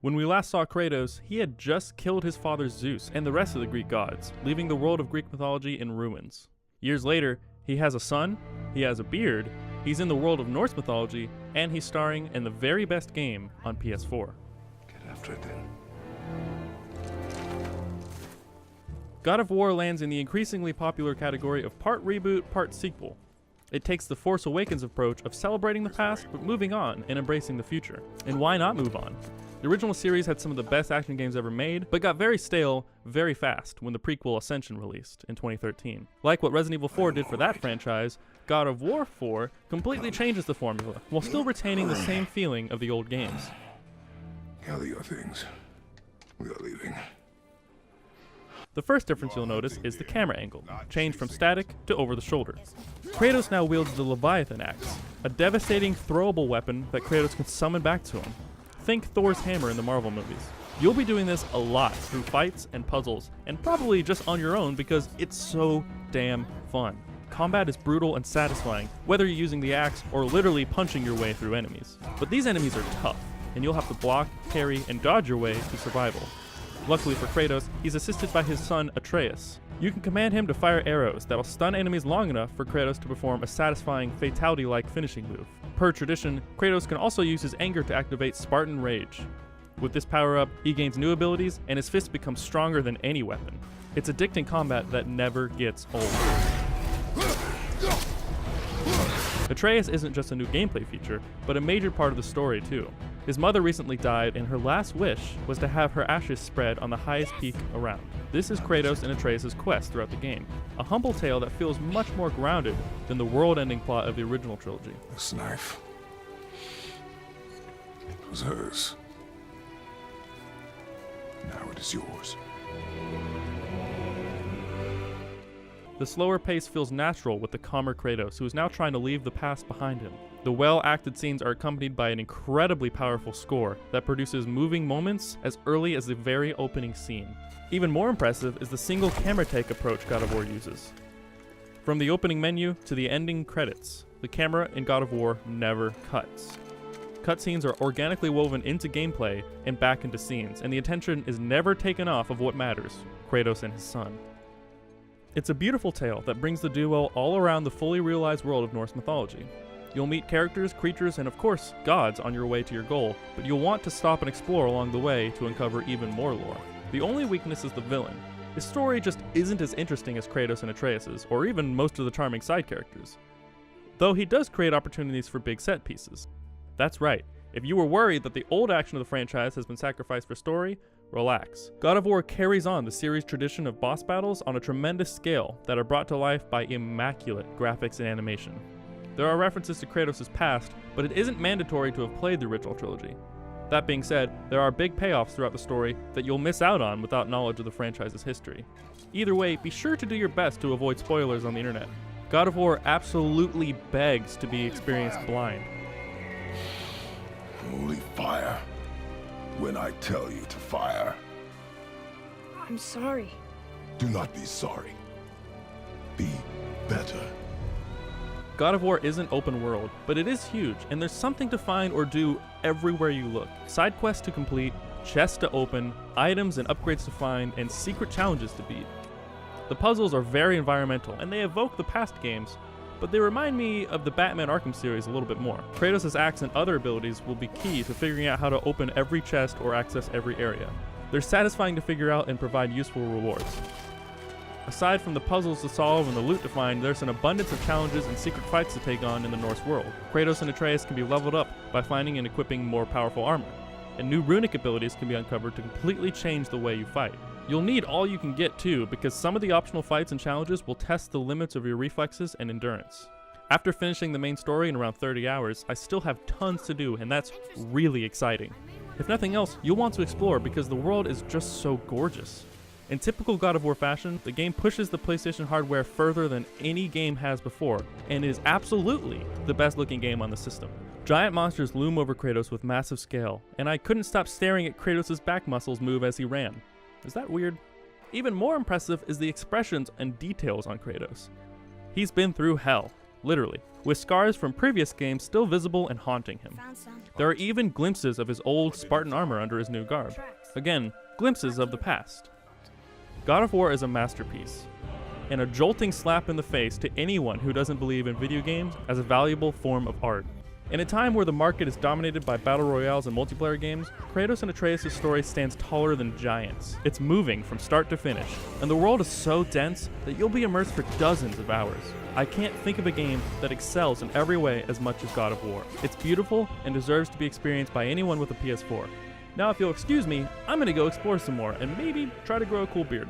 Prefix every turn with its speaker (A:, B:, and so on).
A: When we last saw Kratos, he had just killed his father Zeus and the rest of the Greek gods, leaving the world of Greek mythology in ruins. Years later, he has a son, he has a beard, he's in the world of Norse mythology, and he's starring in the very best game on PS4.
B: Get after it then.
A: God of War lands in the increasingly popular category of part reboot, part sequel. It takes the Force Awakens approach of celebrating the past, but moving on and embracing the future. And why not move on? The original series had some of the best action games ever made, but got very stale very fast when the prequel Ascension released in 2013. Like what Resident Evil 4 did for that franchise, God of War 4 completely changes the formula, while still retaining the same feeling of the old games.
B: Gather your things. We are leaving.
A: The first difference you'll notice is the camera angle, changed from static to over the shoulder. Kratos now wields the Leviathan axe, a devastating throwable weapon that Kratos can summon back to him. Think Thor's hammer in the Marvel movies. You'll be doing this a lot through fights and puzzles, and probably just on your own because it's so damn fun. Combat is brutal and satisfying, whether you're using the axe or literally punching your way through enemies. But these enemies are tough, and you'll have to block, parry, and dodge your way to survival. Luckily for Kratos, he's assisted by his son Atreus. You can command him to fire arrows that'll stun enemies long enough for Kratos to perform a satisfying fatality-like finishing move. Per tradition, Kratos can also use his anger to activate Spartan Rage. With this power-up, he gains new abilities, and his fists become stronger than any weapon. It's addicting combat that never gets old. Atreus isn't just a new gameplay feature, but a major part of the story too. His mother recently died, and her last wish was to have her ashes spread on the highest peak around. This is Kratos and Atreus' quest throughout the game, a humble tale that feels much more grounded than the world-ending plot of the original trilogy.
B: This knife. It was hers. Now it is yours.
A: The slower pace feels natural with the calmer Kratos, who is now trying to leave the past behind him. The well-acted scenes are accompanied by an incredibly powerful score that produces moving moments as early as the very opening scene. Even more impressive is the single camera take approach God of War uses. From the opening menu to the ending credits, the camera in God of War never cuts. Cutscenes are organically woven into gameplay and back into scenes, and the attention is never taken off of what matters, Kratos and his son. It's a beautiful tale that brings the duo all around the fully realized world of Norse mythology. You'll meet characters, creatures, and of course, gods on your way to your goal, but you'll want to stop and explore along the way to uncover even more lore. The only weakness is the villain. His story just isn't as interesting as Kratos and Atreus's, or even most of the charming side characters. Though he does create opportunities for big set pieces. That's right, if you were worried that the old action of the franchise has been sacrificed for story, relax. God of War carries on the series' tradition of boss battles on a tremendous scale that are brought to life by immaculate graphics and animation. There are references to Kratos' past, but it isn't mandatory to have played the original trilogy. That being said, there are big payoffs throughout the story that you'll miss out on without knowledge of the franchise's history. Either way, be sure to do your best to avoid spoilers on the internet. God of War absolutely begs to be experienced blind.
B: Only fire when I tell you to fire.
C: I'm sorry.
B: Do not be sorry. Be better.
A: God of War isn't open world, but it is huge, and there's something to find or do everywhere you look. Side quests to complete, chests to open, items and upgrades to find, and secret challenges to beat. The puzzles are very environmental, and they evoke the past games, but they remind me of the Batman Arkham series a little bit more. Kratos' axe and other abilities will be key to figuring out how to open every chest or access every area. They're satisfying to figure out and provide useful rewards. Aside from the puzzles to solve and the loot to find, there's an abundance of challenges and secret fights to take on in the Norse world. Kratos and Atreus can be leveled up by finding and equipping more powerful armor, and new runic abilities can be uncovered to completely change the way you fight. You'll need all you can get too, because some of the optional fights and challenges will test the limits of your reflexes and endurance. After finishing the main story in around 30 hours, I still have tons to do, and that's really exciting. If nothing else, you'll want to explore because the world is just so gorgeous. In typical God of War fashion, the game pushes the PlayStation hardware further than any game has before, and is absolutely the best looking game on the system. Giant monsters loom over Kratos with massive scale, and I couldn't stop staring at Kratos' back muscles move as he ran. Is that weird? Even more impressive is the expressions and details on Kratos. He's been through hell, literally. with scars from previous games still visible and haunting him. There are even glimpses of his old Spartan armor under his new garb. Again, glimpses of the past. God of War is a masterpiece, and a jolting slap in the face to anyone who doesn't believe in video games as a valuable form of art. In a time where the market is dominated by battle royales and multiplayer games, Kratos and Atreus' story stands taller than giants. It's moving from start to finish, and the world is so dense that you'll be immersed for dozens of hours. I can't think of a game that excels in every way as much as God of War. It's beautiful and deserves to be experienced by anyone with a PS4. Now if you'll excuse me, I'm gonna go explore some more and maybe try to grow a cool beard.